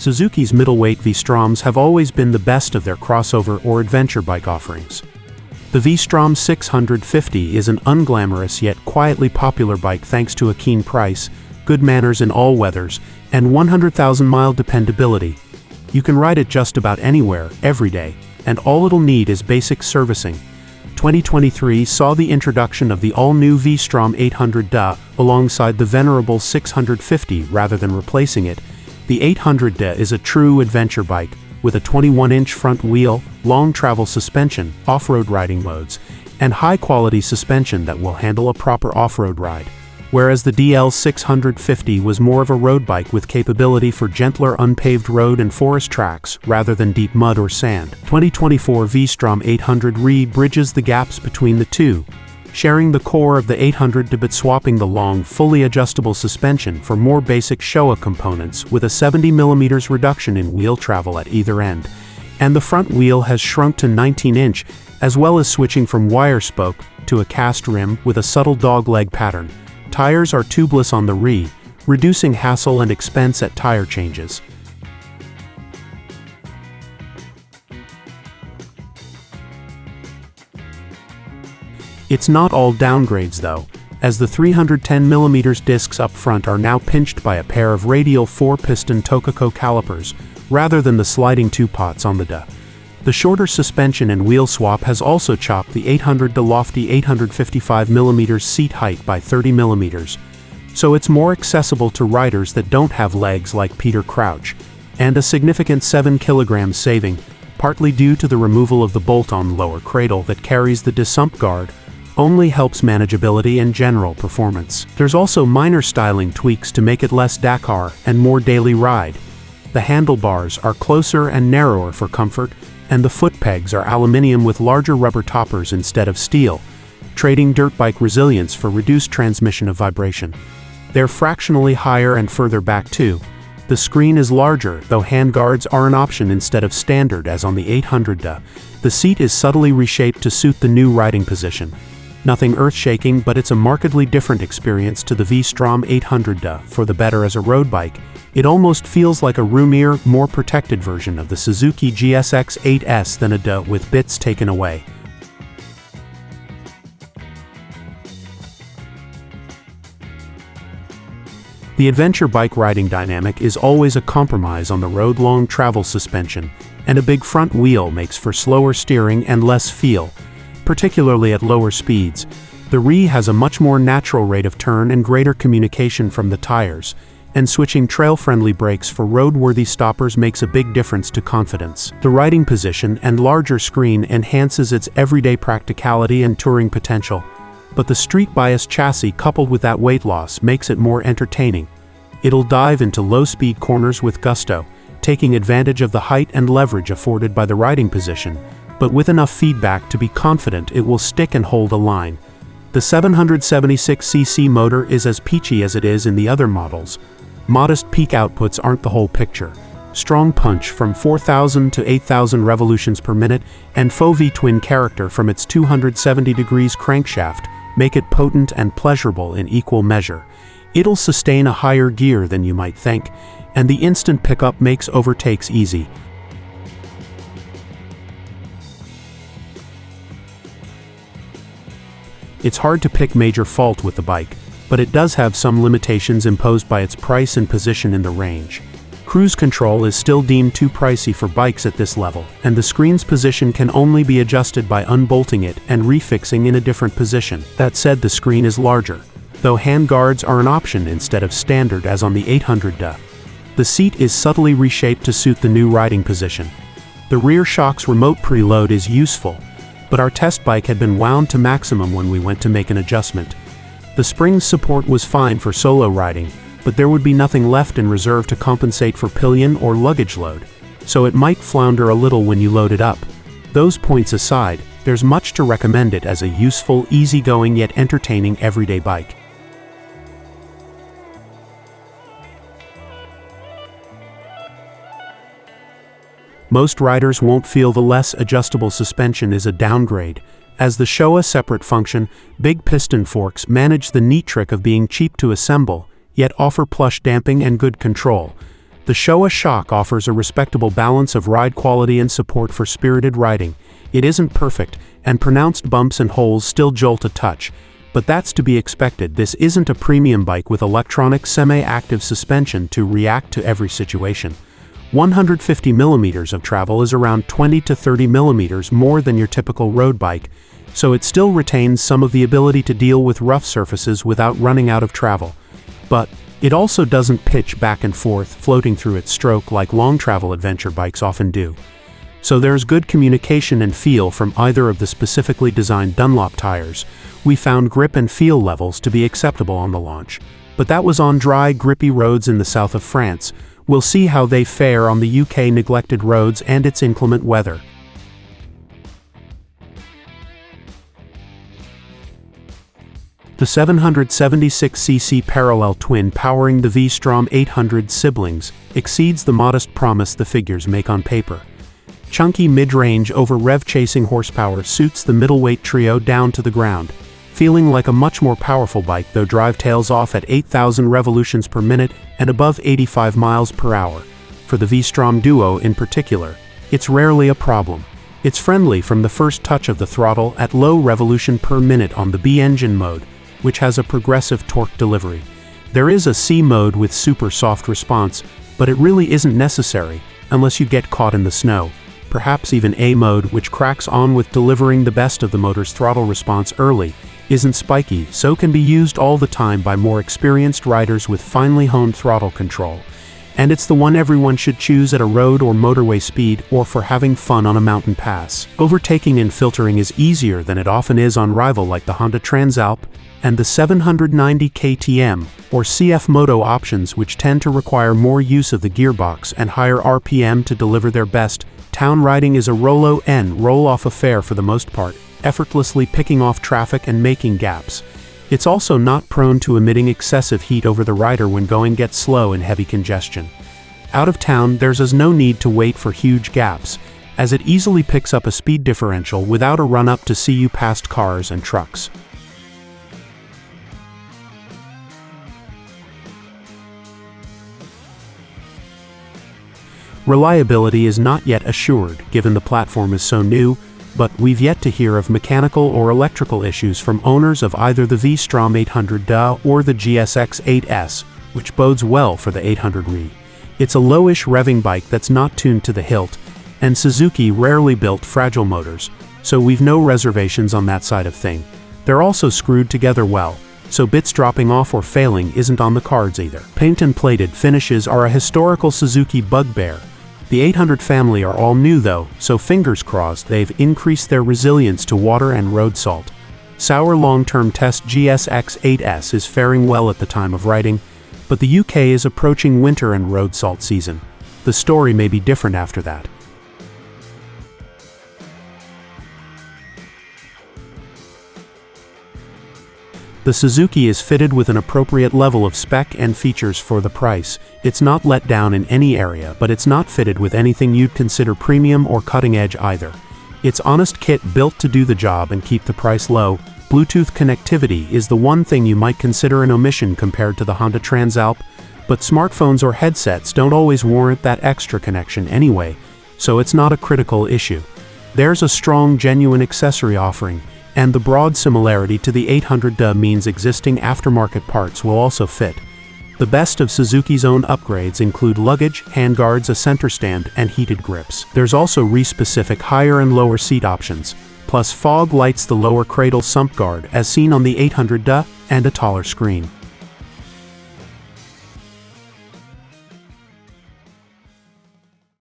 Suzuki's middleweight V-Stroms have always been the best of their crossover or adventure bike offerings. The V-Strom 650 is an unglamorous yet quietly popular bike thanks to a keen price, good manners in all weathers, and 100,000-mile dependability. You can ride it just about anywhere, every day, and all it'll need is basic servicing. 2023 saw the introduction of the all-new V-Strom 800D alongside the venerable 650 rather than replacing it. The 800D is a true adventure bike with a 21-inch front wheel, long travel suspension, off-road riding modes, and high-quality suspension that will handle a proper off-road ride. Whereas the DL 650 was more of a road bike with capability for gentler unpaved road and forest tracks rather than deep mud or sand. 2024 V-Strom 800 bridges the gaps between the two, sharing the core of the 800D but swapping the long, fully adjustable suspension for more basic Showa components with a 70mm reduction in wheel travel at either end. And the front wheel has shrunk to 19-inch, as well as switching from wire spoke to a cast rim with a subtle dogleg pattern. Tires are tubeless on the reducing hassle and expense at tire changes. It's not all downgrades though, as the 310mm discs up front are now pinched by a pair of radial 4-piston Tokico calipers, rather than the sliding 2-pots on the D. The shorter suspension and wheel swap has also chopped the 800D lofty 855mm seat height by 30mm, so it's more accessible to riders that don't have legs like Peter Crouch, and a significant 7 kg saving, partly due to the removal of the bolt-on lower cradle that carries the sump guard, only helps manageability and general performance. There's also minor styling tweaks to make it less Dakar and more daily ride. The handlebars are closer and narrower for comfort, and the footpegs are aluminium with larger rubber toppers instead of steel, trading dirt bike resilience for reduced transmission of vibration. They're fractionally higher and further back too. The screen is larger, though handguards are an option instead of standard as on the 800D. The seat is subtly reshaped to suit the new riding position. Nothing earth-shaking, but it's a markedly different experience to the V-Strom 800D. For the better as a road bike, it almost feels like a roomier, more protected version of the Suzuki GSX 8S than a D with bits taken away. The adventure bike riding dynamic is always a compromise on the road-long travel suspension, and a big front wheel makes for slower steering and less feel, particularly at lower speeds. The RE has a much more natural rate of turn and greater communication from the tires, and switching trail-friendly brakes for roadworthy stoppers makes a big difference to confidence. The riding position and larger screen enhances its everyday practicality and touring potential, but the street-biased chassis coupled with that weight loss makes it more entertaining. It'll dive into low-speed corners with gusto, taking advantage of the height and leverage afforded by the riding position, but with enough feedback to be confident it will stick and hold a line. The 776cc motor is as peachy as it is in the other models. Modest peak outputs aren't the whole picture. Strong punch from 4,000 to 8,000 revolutions per minute and faux V-twin character from its 270 degrees crankshaft make it potent and pleasurable in equal measure. It'll sustain a higher gear than you might think, and the instant pickup makes overtakes easy. It's hard to pick major fault with the bike, but it does have some limitations imposed by its price and position in the range. Cruise control is still deemed too pricey for bikes at this level, and the screen's position can only be adjusted by unbolting it and refixing in a different position. That said, the screen is larger, though handguards are an option instead of standard as on the 800D. The seat is subtly reshaped to suit the new riding position. The rear shock's remote preload is useful, but our test bike had been wound to maximum when we went to make an adjustment. The spring's support was fine for solo riding, but there would be nothing left in reserve to compensate for pillion or luggage load, so it might flounder a little when you load it up. Those points aside, there's much to recommend it as a useful, easygoing yet entertaining everyday bike. Most riders won't feel the less adjustable suspension is a downgrade, as the Showa separate function, big piston forks manage the neat trick of being cheap to assemble, yet offer plush damping and good control. The Showa shock offers a respectable balance of ride quality and support for spirited riding. It isn't perfect, and pronounced bumps and holes still jolt a touch, but that's to be expected. This isn't a premium bike with electronic semi-active suspension to react to every situation. 150 millimeters of travel is around 20 to 30 millimeters more than your typical road bike, so it still retains some of the ability to deal with rough surfaces without running out of travel. But it also doesn't pitch back and forth, floating through its stroke like long travel adventure bikes often do. So there's good communication and feel from either of the specifically designed Dunlop tires. We found grip and feel levels to be acceptable on the launch. But that was on dry, grippy roads in the south of France. We'll see how they fare on the UK neglected roads and its inclement weather. The 776cc parallel twin powering the V-Strom 800 siblings exceeds the modest promise the figures make on paper. Chunky mid-range over-rev chasing horsepower suits the middleweight trio down to the ground, feeling like a much more powerful bike though drive tails off at 8,000 revolutions per minute and above 85 miles per hour. For the V-Strom duo in particular, it's rarely a problem. It's friendly from the first touch of the throttle at low revolution per minute on the B engine mode, which has a progressive torque delivery. There is a C mode with super soft response, but it really isn't necessary unless you get caught in the snow. Perhaps even A mode, which cracks on with delivering the best of the motor's throttle response early, isn't spiky, so can be used all the time by more experienced riders with finely honed throttle control. And it's the one everyone should choose at a road or motorway speed or for having fun on a mountain pass. Overtaking and filtering is easier than it often is on rival like the Honda Transalp and the 790 KTM or CF Moto options, which tend to require more use of the gearbox and higher RPM to deliver their best. Town riding is a roll-off affair for the most part, effortlessly picking off traffic and making gaps. It's also not prone to emitting excessive heat over the rider when going gets slow in heavy congestion. Out of town, there's no need to wait for huge gaps, as it easily picks up a speed differential without a run-up to see you past cars and trucks. Reliability is not yet assured, given the platform is so new, but we've yet to hear of mechanical or electrical issues from owners of either the V-Strom 800D or the GSX 8S, which bodes well for the 800RE. It's a lowish revving bike that's not tuned to the hilt, and Suzuki rarely built fragile motors, so we've no reservations on that side of thing. They're also screwed together well, so bits dropping off or failing isn't on the cards either. Paint and plated finishes are a historical Suzuki bugbear. The 800 family are all new though, so fingers crossed they've increased their resilience to water and road salt. Sour long-term test GSX 8S is faring well at the time of writing, but the UK is approaching winter and road salt season. The story may be different after that. The Suzuki is fitted with an appropriate level of spec and features for the price. It's not let down in any area, but it's not fitted with anything you'd consider premium or cutting edge either. It's honest kit built to do the job and keep the price low. Bluetooth connectivity is the one thing you might consider an omission compared to the Honda Transalp, but smartphones or headsets don't always warrant that extra connection anyway, so it's not a critical issue. There's a strong, genuine accessory offering, and the broad similarity to the 800D means existing aftermarket parts will also fit. The best of Suzuki's own upgrades include luggage, handguards, a center stand, and heated grips. There's also RE-specific higher and lower seat options, plus fog lights, the lower cradle sump guard as seen on the 800D, and a taller screen.